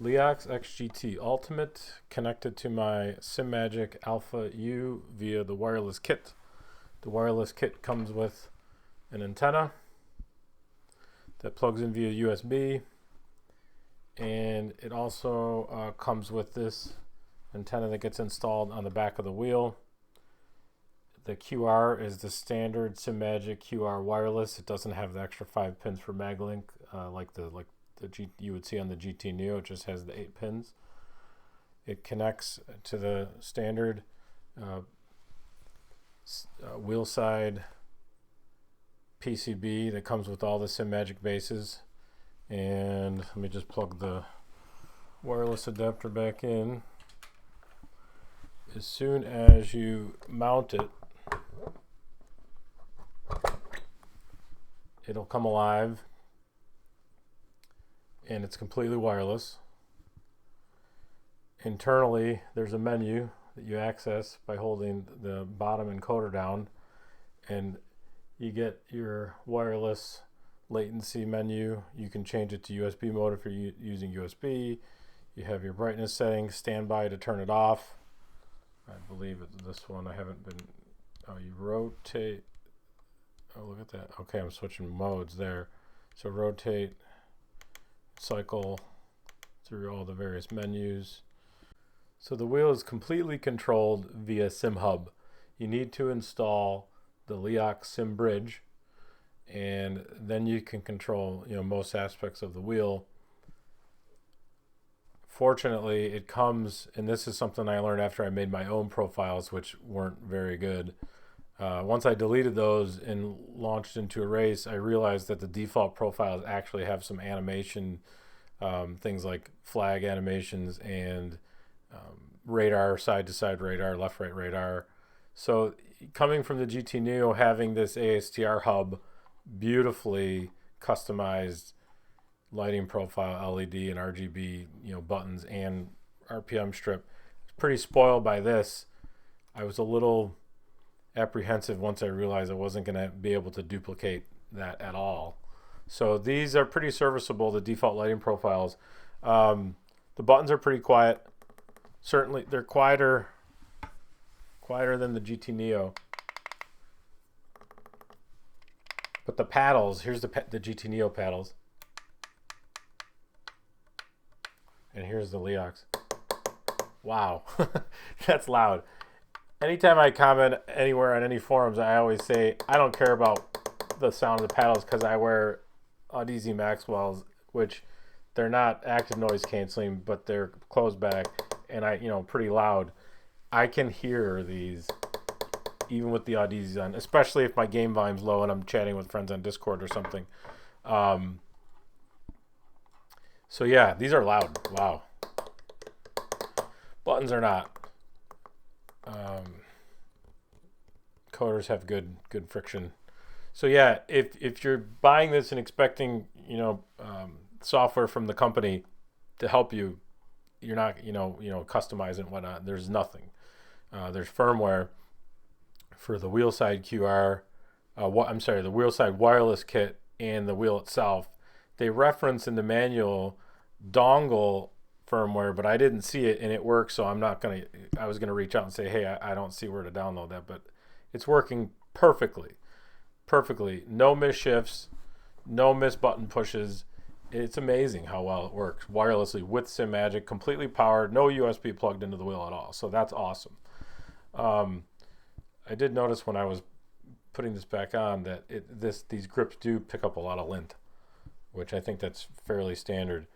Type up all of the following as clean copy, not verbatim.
LeoXZ XGT Ultimate connected to my Simagic Alpha U via the wireless kit. The wireless kit comes with an antenna that plugs in via USB, and it also comes with this antenna that gets installed on the back of the wheel. The QR is the standard Simagic QR wireless. It doesn't have the extra 5 pins for MagLink you would see on the GT Neo. It just has the 8 pins. It connects to the standard wheel side PCB that comes with all the Simagic bases. And let me just plug the wireless adapter back in. As soon as you mount it, it'll come alive, and it's completely wireless. Internally, there's a menu that you access by holding the bottom encoder down, and you get your wireless latency menu. You can change it to USB mode if you're using USB. You have your brightness settings, standby to turn it off. I believe it's this one. I haven't been. Oh, you rotate. Oh, look at that. Okay, I'm switching modes there. So rotate, cycle through all the various menus. So the wheel is completely controlled via SimHub. You need to install the LeoXZ Sim Bridge, and then you can control most aspects of the wheel. Fortunately, it comes, and this is something I learned after I made my own profiles, which weren't very good. Once I deleted those and launched into a race, I realized that the default profiles actually have some animation, things like flag animations and radar, side-to-side radar, left-right radar. So coming from the GT Neo, having this ASTR hub, beautifully customized lighting profile, LED and RGB, buttons and RPM strip. Pretty spoiled by this. I was a little apprehensive once I realized I wasn't going to be able to duplicate that at all. So these are pretty serviceable, the default lighting profiles. The buttons are pretty quiet. Certainly, they're quieter than the GT Neo. But the paddles, here's the GT Neo paddles. And here's the LeoXZ. Wow, that's loud. Anytime I comment anywhere on any forums, I always say I don't care about the sound of the paddles because I wear Audeze Maxwell's, which they're not active noise canceling, but they're closed back, and pretty loud. I can hear these even with the Audeze on, especially if my game volume's low and I'm chatting with friends on Discord or something. So yeah, these are loud. Wow. Buttons are not. Coders have good friction. So yeah, if you're buying this and expecting software from the company to help you, you're not customizing and whatnot. There's nothing. There's firmware for the wheel side QR. The wheel side wireless kit and the wheel itself. They reference in the manual dongle firmware, but I didn't see it, and it works, so I was gonna reach out and say, hey, I don't see where to download that, but it's working perfectly. No misshifts, no missed button pushes. It's amazing how well it works wirelessly with Simagic, completely powered, no USB plugged into the wheel at all. So that's awesome. I did notice when I was putting this back on that these grips do pick up a lot of lint, which I think that's fairly standard.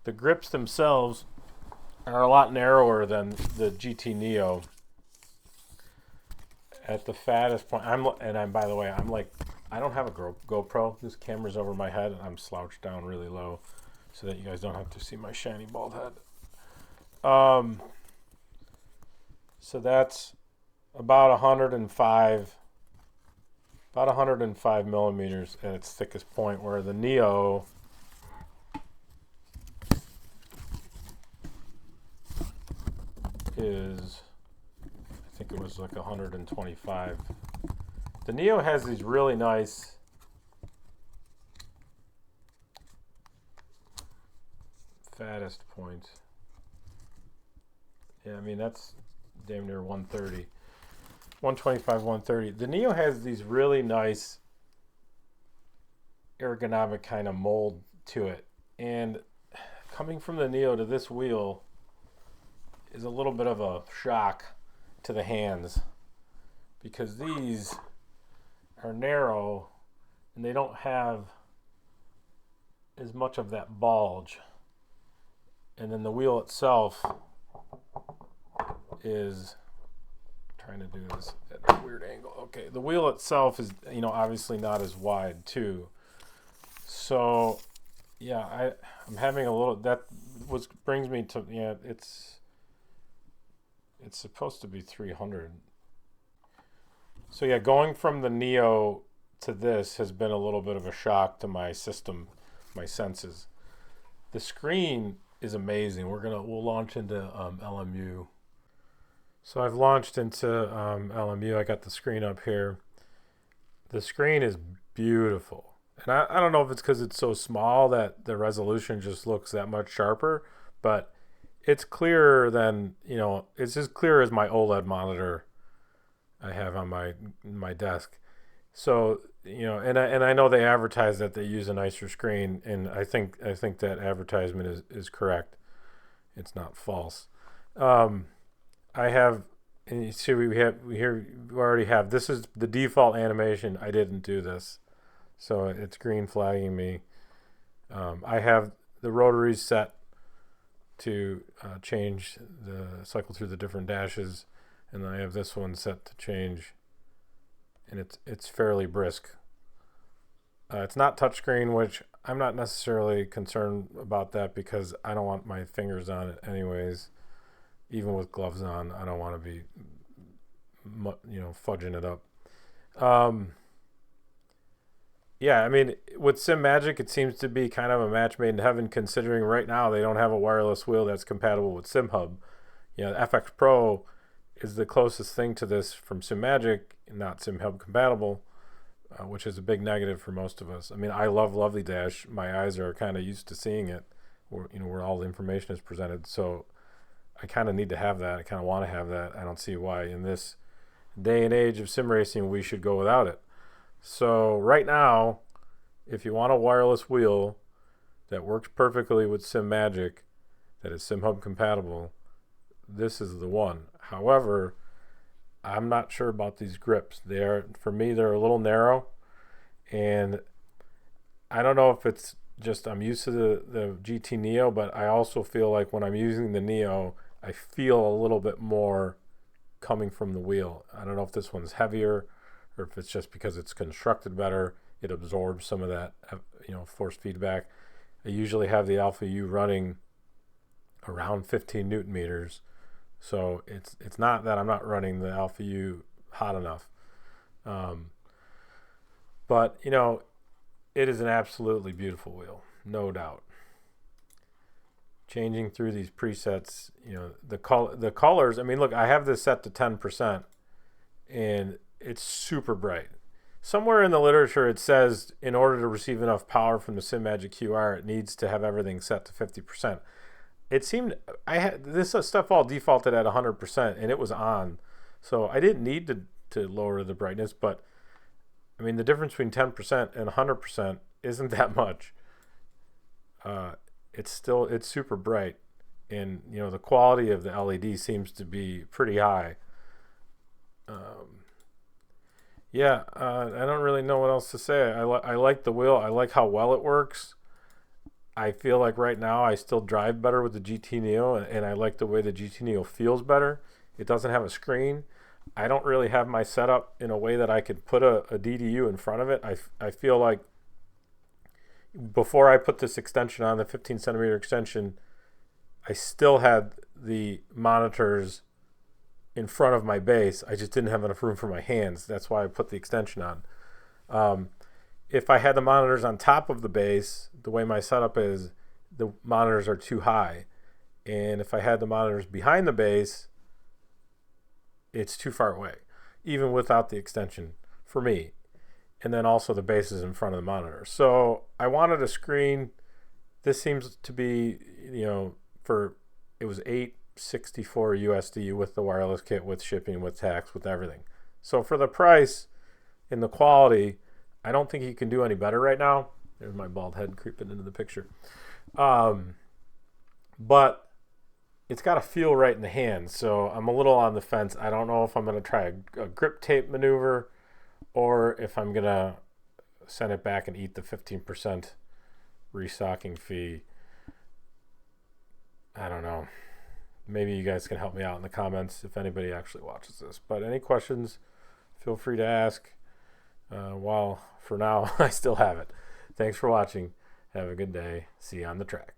The grips themselves are a lot narrower than the GT Neo. At the fattest point, by the way, I don't have a GoPro. This camera's over my head, and I'm slouched down really low so that you guys don't have to see my shiny bald head. So that's about 105 millimeters at its thickest point, where the Neo is, I think it was like 125. The Neo has these really nice fattest highest point. Yeah, I mean, that's damn near 130. 125, 130. The Neo has these really nice ergonomic kind of mold to it. And coming from the Neo to this wheel is a little bit of a shock to the hands, because these are narrow and they don't have as much of that bulge. And then the wheel itself is, trying to do this at a weird angle. Okay, the wheel itself is, you know, obviously not as wide too. So yeah, I'm having a little, that was brings me to, yeah, it's supposed to be 300. So yeah, going from the Neo to this has been a little bit of a shock to my system, my senses. The screen is amazing. We'll launch into LMU. So I've launched into LMU. I got the screen up here. The screen is beautiful. And I don't know if it's because it's so small that the resolution just looks that much sharper, but it's clearer than, you know, it's as clear as my OLED monitor I have on my desk. So, you know, and I know they advertise that they use a nicer screen, and I think that advertisement is correct. It's not false. I have, and you see we already have, this is the default animation. I didn't do this, so it's green flagging me. I have the rotaries set to change the cycle through the different dashes, and then I have this one set to change, and it's fairly brisk. It's not touchscreen, which I'm not necessarily concerned about that because I don't want my fingers on it anyways. Even with gloves on, I don't want to be, you know, fudging it up. Yeah, I mean, with Simagic, it seems to be kind of a match made in heaven, considering right now they don't have a wireless wheel that's compatible with SimHub. You know, the FX Pro is the closest thing to this from Simagic, not SimHub compatible, which is a big negative for most of us. I mean, I love Lovely Dash. My eyes are kind of used to seeing it, where all the information is presented. So I kind of need to have that. I kind of want to have that. I don't see why in this day and age of sim racing we should go without it. So right now, if you want a wireless wheel that works perfectly with Simagic, that is SimHub compatible, this is the one. However, I'm not sure about these grips. For me, they're a little narrow, and I don't know if it's just I'm used to the GT Neo, but I also feel like when I'm using the Neo, I feel a little bit more coming from the wheel. I don't know if this one's heavier or if it's just because it's constructed better. It absorbs some of that, force feedback. I usually have the Alpha U running around 15 Newton meters. So it's not that I'm not running the Alpha U hot enough. But, it is an absolutely beautiful wheel, no doubt. Changing through these presets, the colors, I mean, look, I have this set to 10%, and it's super bright. Somewhere in the literature it says in order to receive enough power from the Simagic QR, it needs to have everything set to 50%. It seemed I had this stuff all defaulted at 100%, and it was on, so I didn't need to lower the brightness. But I mean, the difference between 10% and 100% isn't that much. It's super bright, and the quality of the LED seems to be pretty high. I don't really know what else to say. I like the wheel. I like how well it works. I feel like right now I still drive better with the GT Neo, and I like the way the GT Neo feels better. It doesn't have a screen. I don't really have my setup in a way that I could put a DDU in front of it. I feel like before I put this extension on, the 15 centimeter extension, I still had the monitors in front of my base. I just didn't have enough room for my hands. That's why I put the extension on. If I had the monitors on top of the base, the way my setup is, the monitors are too high. And if I had the monitors behind the base, it's too far away, even without the extension for me. And then also the base is in front of the monitor. So I wanted a screen. this seems to be, for, it was $864 USD with the wireless kit, with shipping, with tax, with everything. So for the price and the quality, I don't think you can do any better right now. There's my bald head creeping into the picture. But it's got to feel right in the hand. So I'm a little on the fence. I don't know if I'm going to try a grip tape maneuver or if I'm going to send it back and eat the 15% restocking fee. I don't know. Maybe you guys can help me out in the comments if anybody actually watches this. But any questions, feel free to ask. While for now, I still have it. Thanks for watching. Have a good day. See you on the track.